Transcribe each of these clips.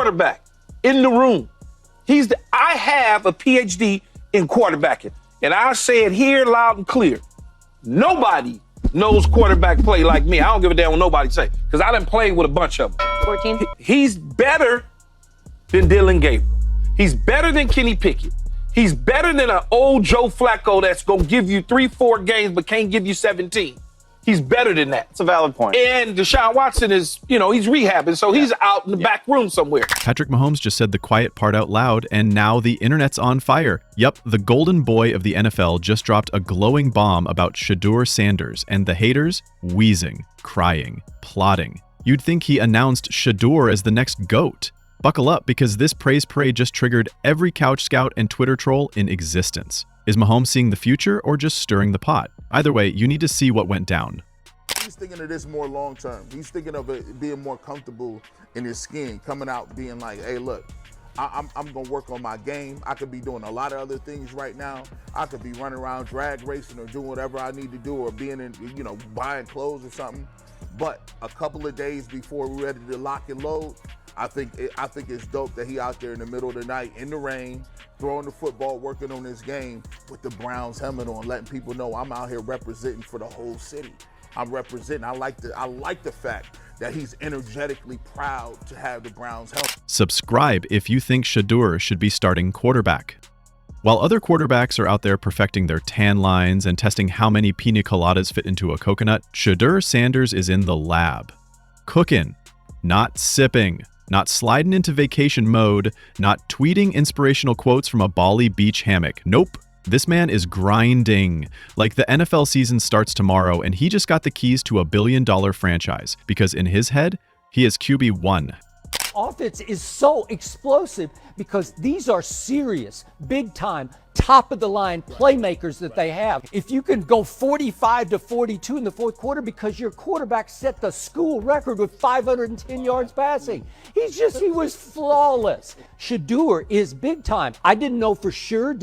quarterback in the room. I have a PhD in quarterbacking, and I say it here loud and clear. Nobody knows quarterback play like me. I don't give a damn what nobody say, because I done played with a bunch of them. 14. He's better than Dylan Gabriel. He's better than Kenny Pickett. He's better than an old Joe Flacco that's going to give you 3-4 games but can't give you 17. He's better than that. It's a valid point. And Deshaun Watson is, he's rehabbing, so he's out in the back room somewhere. Patrick Mahomes just said the quiet part out loud, and now the internet's on fire. Yup, the golden boy of the NFL just dropped a glowing bomb about Shedeur Sanders, and the haters wheezing, crying, plotting. You'd think he announced Shedeur as the next GOAT. Buckle up, because this praise parade just triggered every couch scout and Twitter troll in existence. Is Mahomes seeing the future or just stirring the pot? Either way, you need to see what went down. He's thinking of this more long term. He's thinking of it being more comfortable in his skin, coming out being like, hey, look, I'm going to work on my game. I could be doing a lot of other things right now. I could be running around drag racing or doing whatever I need to do, or being in, buying clothes or something. But a couple of days before we're ready to lock and load, I think it's dope that he out there in the middle of the night in the rain, throwing the football, working on his game with the Browns helmet on, letting people know I'm out here representing for the whole city. I'm representing. I like the fact that he's energetically proud to have the Browns helmet. Subscribe if you think Shedeur should be starting quarterback. While other quarterbacks are out there perfecting their tan lines and testing how many pina coladas fit into a coconut, Shedeur Sanders is in the lab. Cooking, not sipping. Not sliding into vacation mode, not tweeting inspirational quotes from a Bali beach hammock. Nope. This man is grinding. Like the NFL season starts tomorrow and he just got the keys to $1 billion franchise, because in his head, he is QB1. Offense is so explosive because these are serious, big-time, top-of-the-line playmakers that they have. If you can go 45-42 in the fourth quarter because your quarterback set the school record with 510 yards passing. He was flawless. Shedeur is big-time. I didn't know for sure,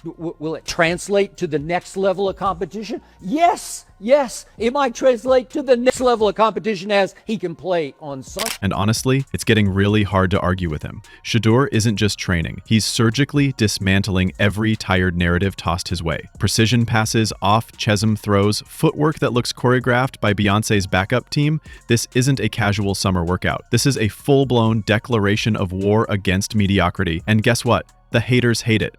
will it translate to the next level of competition? Yes, it might translate to the next level of competition as he can play on Sunday. And honestly, it's getting really hard to argue with him. Shedeur isn't just training. He's surgically dismantling every tired narrative tossed his way. Precision passes, off-chasm throws, footwork that looks choreographed by Beyoncé's backup team. This isn't a casual summer workout. This is a full-blown declaration of war against mediocrity. And guess what? The haters hate it.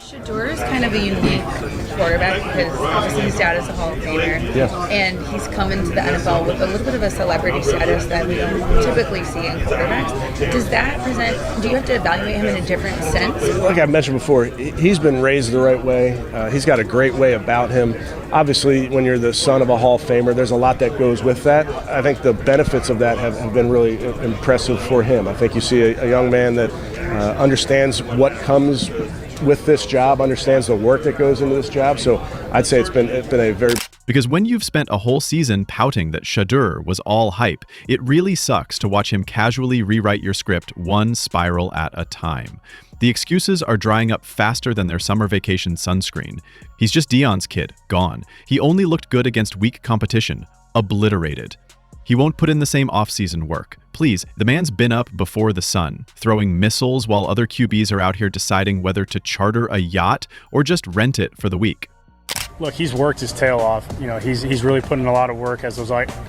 Shedeur is kind of a unique quarterback because obviously his dad is a Hall of Famer, and he's come into the NFL with a little bit of a celebrity status that we don't typically see in quarterbacks. Does that present, do you have to evaluate him in a different sense? Like I mentioned before, he's been raised the right way. He's got a great way about him. Obviously, when you're the son of a Hall of Famer, there's a lot that goes with that. I think the benefits of that have been really impressive for him. I think you see a young man that understands what comes with this job, understands the work that goes into this job. So I'd say it's been a very... Because when you've spent a whole season pouting that Shedeur was all hype, it really sucks to watch him casually rewrite your script one spiral at a time. The excuses are drying up faster than their summer vacation sunscreen. He's just Deion's kid, gone. He only looked good against weak competition, obliterated. He won't put in the same off-season work. Please, the man's been up before the sun, throwing missiles while other QBs are out here deciding whether to charter a yacht or just rent it for the week. Look, he's worked his tail off. He's really putting a lot of work, as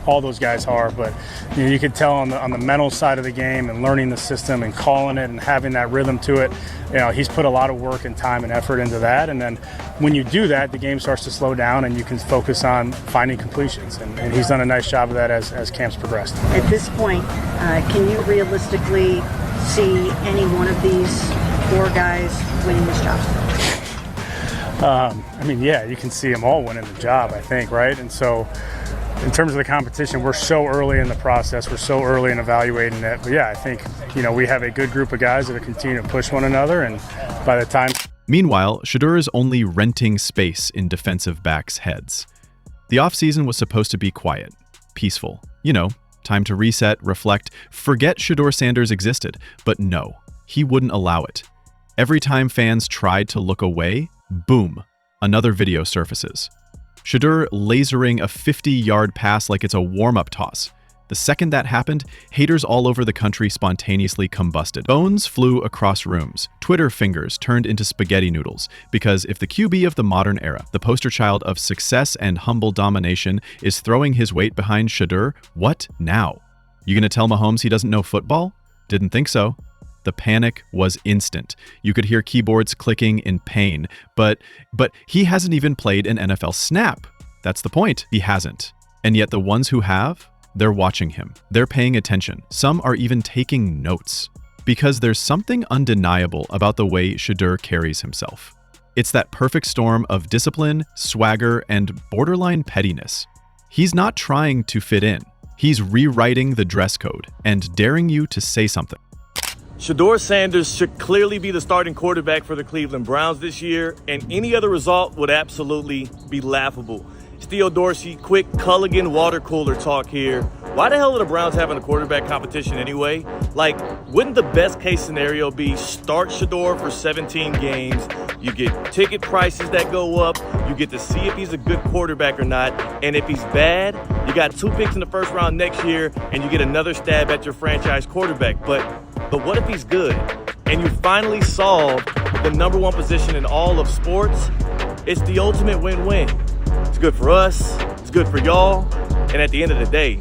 all those guys are. But you could tell on the mental side of the game and learning the system and calling it and having that rhythm to it. He's put a lot of work and time and effort into that. And then when you do that, the game starts to slow down and you can focus on finding completions. And he's done a nice job of that as camp's progressed. At this point, can you realistically see any one of these four guys winning this job? Yeah, you can see them all winning the job, I think, right? And so in terms of the competition, we're so early in the process. We're so early in evaluating it. But yeah, I think, we have a good group of guys that are continuing to push one another. And by the time... Meanwhile, Shedeur is only renting space in defensive backs' heads. The offseason was supposed to be quiet, peaceful. Time to reset, reflect, forget Shedeur Sanders existed. But no, he wouldn't allow it. Every time fans tried to look away, boom, another video surfaces. Shedeur lasering a 50-yard pass like it's a warm-up toss. The second that happened, haters all over the country spontaneously combusted. Bones flew across rooms. Twitter fingers turned into spaghetti noodles. Because if the QB of the modern era, the poster child of success and humble domination, is throwing his weight behind Shedeur, what now? You gonna tell Mahomes he doesn't know football? Didn't think so. The panic was instant. You could hear keyboards clicking in pain. But he hasn't even played an NFL snap. That's the point. He hasn't. And yet the ones who have, they're watching him. They're paying attention. Some are even taking notes. Because there's something undeniable about the way Shedeur carries himself. It's that perfect storm of discipline, swagger, and borderline pettiness. He's not trying to fit in. He's rewriting the dress code and daring you to say something. Shedeur Sanders should clearly be the starting quarterback for the Cleveland Browns this year, and any other result would absolutely be laughable. Theo Dorsey, quick Culligan water cooler talk here. Why the hell are the Browns having a quarterback competition anyway? Like, wouldn't the best case scenario be start Shedeur for 17 games, you get ticket prices that go up, you get to see if he's a good quarterback or not, and if he's bad, you got 2 picks in the first round next year, and you get another stab at your franchise quarterback. But what if he's good? And you finally solved the #1 position in all of sports? It's the ultimate win-win. It's good for us, it's good for y'all, and at the end of the day,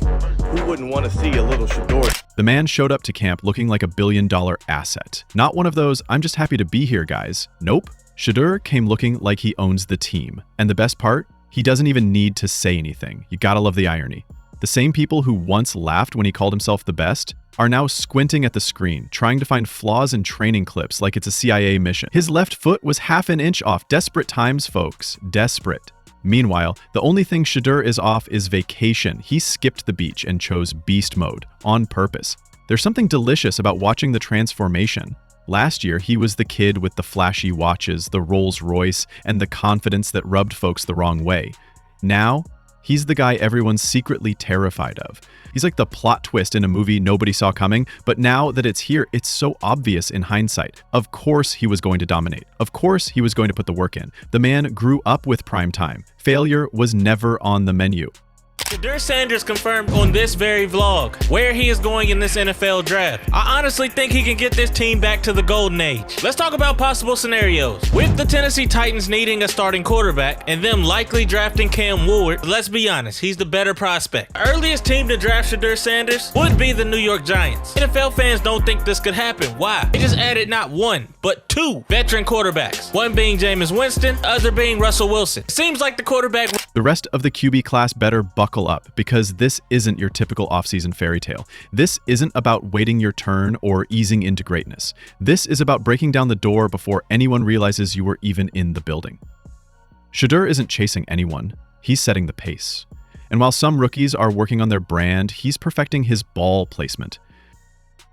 who wouldn't want to see a little Shedeur? The man showed up to camp looking like a billion-dollar asset. Not one of those, I'm just happy to be here, guys. Nope. Shedeur came looking like he owns the team. And the best part, he doesn't even need to say anything. You gotta love the irony. The same people who once laughed when he called himself the best are now squinting at the screen, trying to find flaws in training clips like it's a CIA mission. His left foot was half an inch off. Desperate times, folks. Desperate. Meanwhile, the only thing Shedeur is off is vacation. He skipped the beach and chose beast mode on purpose. There's something delicious about watching the transformation. Last year, he was the kid with the flashy watches, the Rolls Royce, and the confidence that rubbed folks the wrong way. Now, he's the guy everyone's secretly terrified of. He's like the plot twist in a movie nobody saw coming, but now that it's here, it's so obvious in hindsight. Of course he was going to dominate. Of course he was going to put the work in. The man grew up with prime time. Failure was never on the menu. Shedeur Sanders confirmed on this very vlog where he is going in this NFL draft. I honestly think he can get this team back to the golden age. Let's talk about possible scenarios. With the Tennessee Titans needing a starting quarterback and them likely drafting Cam Ward, let's be honest, he's the better prospect. The earliest team to draft Shedeur Sanders would be the New York Giants. NFL fans don't think this could happen. Why? They just added not 1, but 2 veteran quarterbacks. One being Jameis Winston, the other being Russell Wilson. It seems like the quarterback... The rest of the QB class better buckle up, because this isn't your typical offseason fairy tale. This isn't about waiting your turn or easing into greatness. This is about breaking down the door before anyone realizes you were even in the building. Shedeur isn't chasing anyone. He's setting the pace. And while some rookies are working on their brand, he's perfecting his ball placement.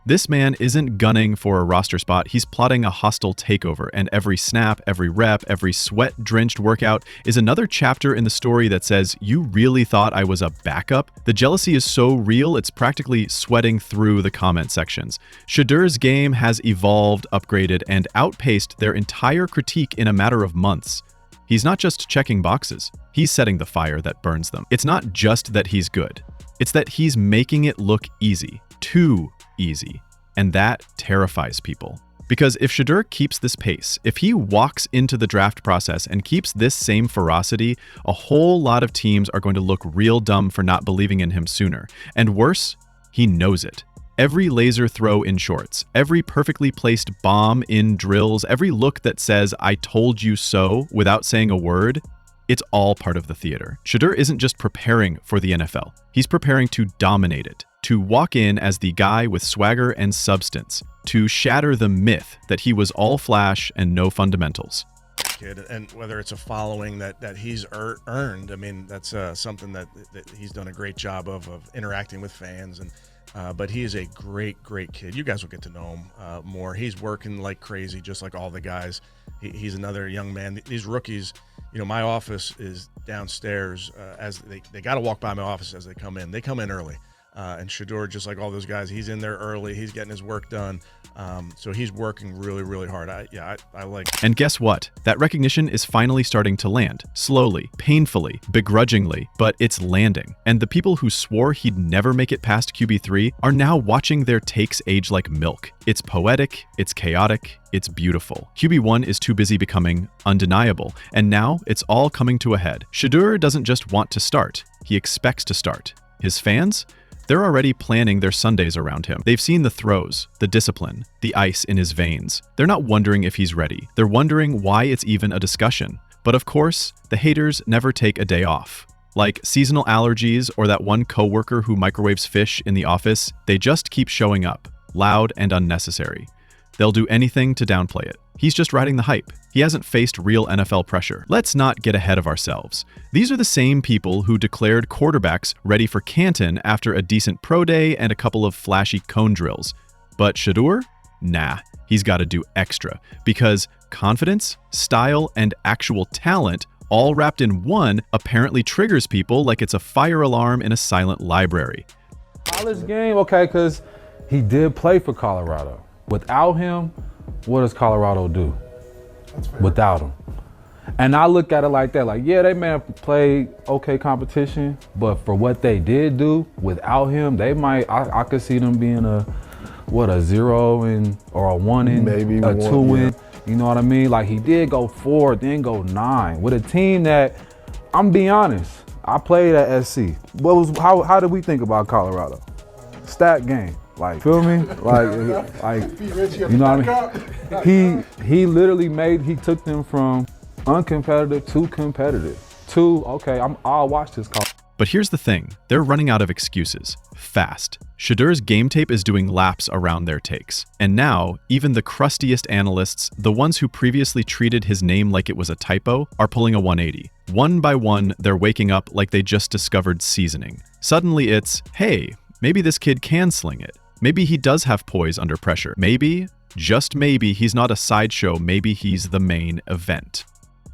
This man isn't gunning for a roster spot, he's plotting a hostile takeover, and every snap, every rep, every sweat-drenched workout is another chapter in the story that says, you really thought I was a backup? The jealousy is so real, it's practically sweating through the comment sections. Shedeur's game has evolved, upgraded, and outpaced their entire critique in a matter of months. He's not just checking boxes, he's setting the fire that burns them. It's not just that he's good, it's that he's making it look easy. Too easy. And that terrifies people. Because if Shedeur keeps this pace, if he walks into the draft process and keeps this same ferocity, a whole lot of teams are going to look real dumb for not believing in him sooner. And worse, he knows it. Every laser throw in shorts, every perfectly placed bomb in drills, every look that says, I told you so, without saying a word, it's all part of the theater. Shedeur isn't just preparing for the NFL. He's preparing to dominate it. To walk in as the guy with swagger and substance, to shatter the myth that he was all flash and no fundamentals. Kid, and whether it's a following that he's earned, I mean, that's something that he's done a great job of interacting with fans. And but he is a great kid. You guys will get to know him more. He's working like crazy, just like all the guys. He's another young man. These rookies, you know, my office is downstairs. As they got to walk by my office as they come in. They come in early. And Shedeur, just like all those guys, he's in there early. He's getting his work done. So he's working really, really hard. I like. And guess what? That recognition is finally starting to land. Slowly, painfully, begrudgingly, but it's landing. And the people who swore he'd never make it past QB3 are now watching their takes age like milk. It's poetic, it's chaotic, it's beautiful. QB1 is too busy becoming undeniable, and now it's all coming to a head. Shedeur doesn't just want to start, he expects to start. His fans? They're already planning their Sundays around him. They've seen the throws, the discipline, the ice in his veins. They're not wondering if he's ready. They're wondering why it's even a discussion. But of course, the haters never take a day off. Like seasonal allergies or that one coworker who microwaves fish in the office, they just keep showing up, loud and unnecessary. They'll do anything to downplay it. He's just riding the hype. He hasn't faced real NFL pressure. Let's not get ahead of ourselves. These are the same people who declared quarterbacks ready for Canton after a decent pro day and a couple of flashy cone drills. But Shedeur? Nah, he's got to do extra, because confidence, style, and actual talent all wrapped in one apparently triggers people like it's a fire alarm in a silent library. College game, okay, because he did play for Colorado. Without him, what does Colorado do? Without him. And I look at it like that, like, yeah, they may have played okay competition, but for what they did do without him, they might, I could see them being a 0 or a 1 in, maybe a 2 in, yeah. you know what I mean? Like he did go 4, then go 9 with a team that, I'm being honest, I played at SC. How did we think about Colorado? Stat game. Like, feel me? Like, you know what I mean? He literally he took them from uncompetitive to competitive. Okay, I'll watch this call. But here's the thing, they're running out of excuses, fast. Shedeur's game tape is doing laps around their takes. And now, even the crustiest analysts, the ones who previously treated his name like it was a typo, are pulling a 180. One by one, they're waking up like they just discovered seasoning. Suddenly it's, hey, maybe this kid can sling it. Maybe he does have poise under pressure. Maybe, just maybe, he's not a sideshow. Maybe he's the main event.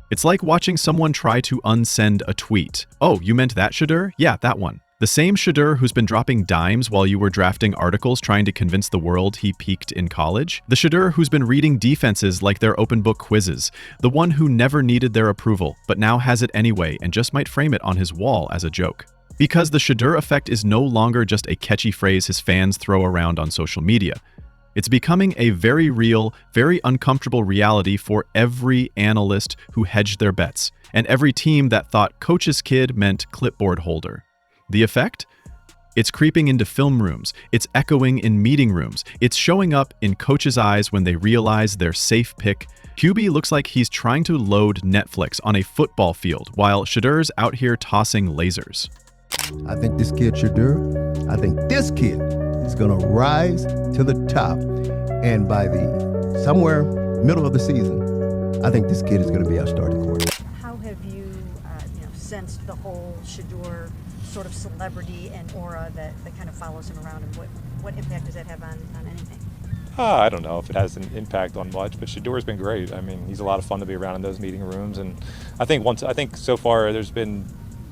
It's like watching someone try to unsend a tweet. Oh, you meant that Shedeur? Yeah, that one. The same Shedeur who's been dropping dimes while you were drafting articles trying to convince the world he peaked in college. The Shedeur who's been reading defenses like their open book quizzes. The one who never needed their approval, but now has it anyway and just might frame it on his wall as a joke. Because the Shedeur effect is no longer just a catchy phrase his fans throw around on social media. It's becoming a very real, very uncomfortable reality for every analyst who hedged their bets, and every team that thought coach's kid meant clipboard holder. The effect? It's creeping into film rooms, it's echoing in meeting rooms, it's showing up in coaches' eyes when they realize their safe pick. QB looks like he's trying to load Netflix on a football field, while Shedeur's out here tossing lasers. I think this kid, Shedeur, I think this kid is going to rise to the top. And by the somewhere middle of the season, I think this kid is going to be our starting quarterback. How have you, sensed the whole Shedeur sort of celebrity and aura that kind of follows him around, and what impact does that have on anything? I don't know if it has an impact on much, but Shedeur's been great. I mean, he's a lot of fun to be around in those meeting rooms, and I think so far there's been,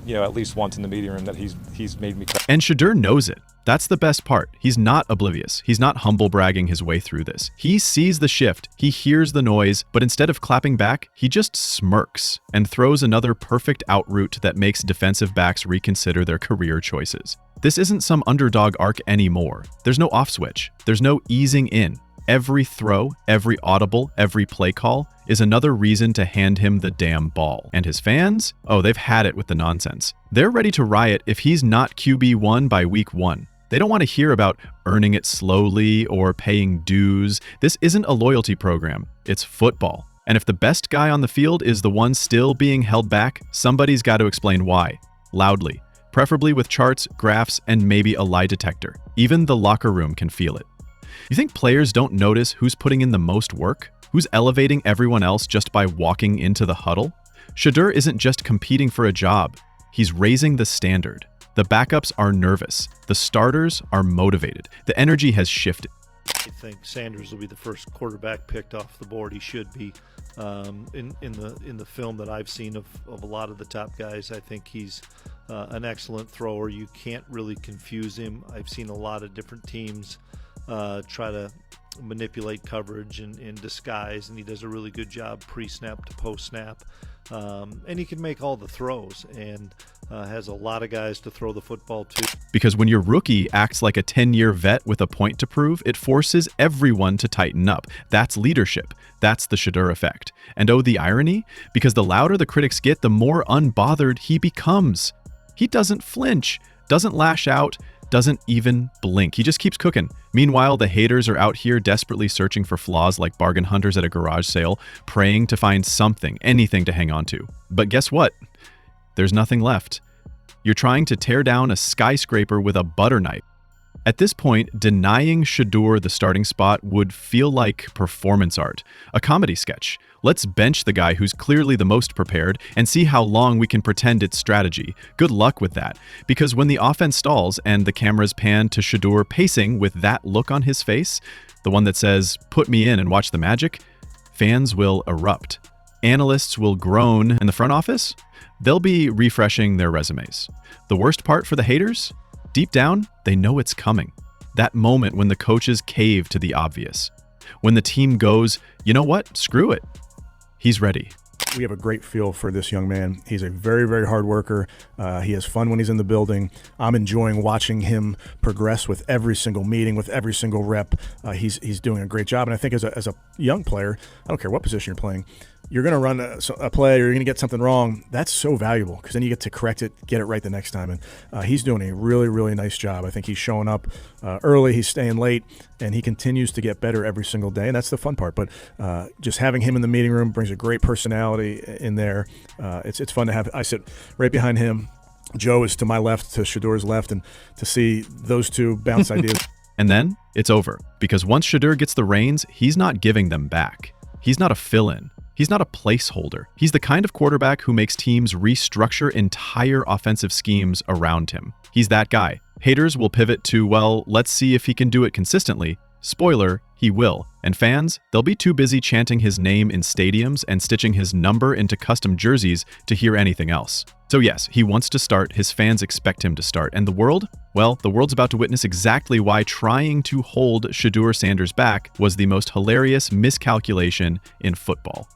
at least once in the meeting room that he's made me cry. And Shedeur knows it. That's the best part. He's not oblivious. He's not humble bragging his way through this. He sees the shift, he hears the noise, but instead of clapping back, he just smirks and throws another perfect out route that makes defensive backs reconsider their career choices. This isn't some underdog arc anymore. There's no off switch. There's no easing in. Every throw, every audible, every play call is another reason to hand him the damn ball. And his fans? Oh, they've had it with the nonsense. They're ready to riot if he's not QB1 by week 1. They don't want to hear about earning it slowly or paying dues. This isn't a loyalty program. It's football. And if the best guy on the field is the one still being held back, somebody's got to explain why. Loudly. Preferably with charts, graphs, and maybe a lie detector. Even the locker room can feel it. You think players don't notice who's putting in the most work? Who's elevating everyone else just by walking into the huddle? Shedeur isn't just competing for a job. He's raising the standard. The backups are nervous. The starters are motivated. The energy has shifted. I think Sanders will be the first quarterback picked off the board. He should be. In the film that I've seen of a lot of the top guys, I think he's an excellent thrower. You can't really confuse him. I've seen a lot of different teams try to manipulate coverage and disguise, and he does a really good job pre-snap to post-snap. And he can make all the throws and has a lot of guys to throw the football to. Because when your rookie acts like a 10-year vet with a point to prove, it forces everyone to tighten up. That's leadership. That's the Shedeur effect. And oh, the irony? Because the louder the critics get, the more unbothered he becomes. He doesn't flinch, doesn't lash out, doesn't even blink. He just keeps cooking. Meanwhile, the haters are out here desperately searching for flaws like bargain hunters at a garage sale, praying to find something, anything to hang on to. But guess what? There's nothing left. You're trying to tear down a skyscraper with a butter knife. At this point, denying Shedeur the starting spot would feel like performance art, a comedy sketch. Let's bench the guy who's clearly the most prepared and see how long we can pretend it's strategy. Good luck with that, because when the offense stalls and the cameras pan to Shedeur pacing with that look on his face, the one that says, "Put me in and watch the magic," fans will erupt. Analysts will groan, and the front office? They'll be refreshing their resumes. The worst part for the haters? Deep down, they know it's coming. That moment when the coaches cave to the obvious. When the team goes, you know what, screw it. He's ready. We have a great feel for this young man. He's a very, very hard worker. He has fun when he's in the building. I'm enjoying watching him progress with every single meeting, with every single rep. He's doing a great job. And I think as a young player, I don't care what position you're playing, you're going to run a play or you're going to get something wrong. That's so valuable because then you get to correct it, get it right the next time. And he's doing a really, really nice job. I think he's showing up early, he's staying late, and he continues to get better every single day. And that's the fun part. But just having him in the meeting room brings a great personality in there. It's fun to have. I sit right behind him. Joe is to my left, to Shedeur's left, and to see those two bounce ideas. And then it's over, because once Shedeur gets the reins, he's not giving them back. He's not a fill-in. He's not a placeholder. He's the kind of quarterback who makes teams restructure entire offensive schemes around him. He's that guy. Haters will pivot to, well, let's see if he can do it consistently. Spoiler, he will. And fans, they'll be too busy chanting his name in stadiums and stitching his number into custom jerseys to hear anything else. So yes, he wants to start, his fans expect him to start, and the world? Well, the world's about to witness exactly why trying to hold Shedeur Sanders back was the most hilarious miscalculation in football.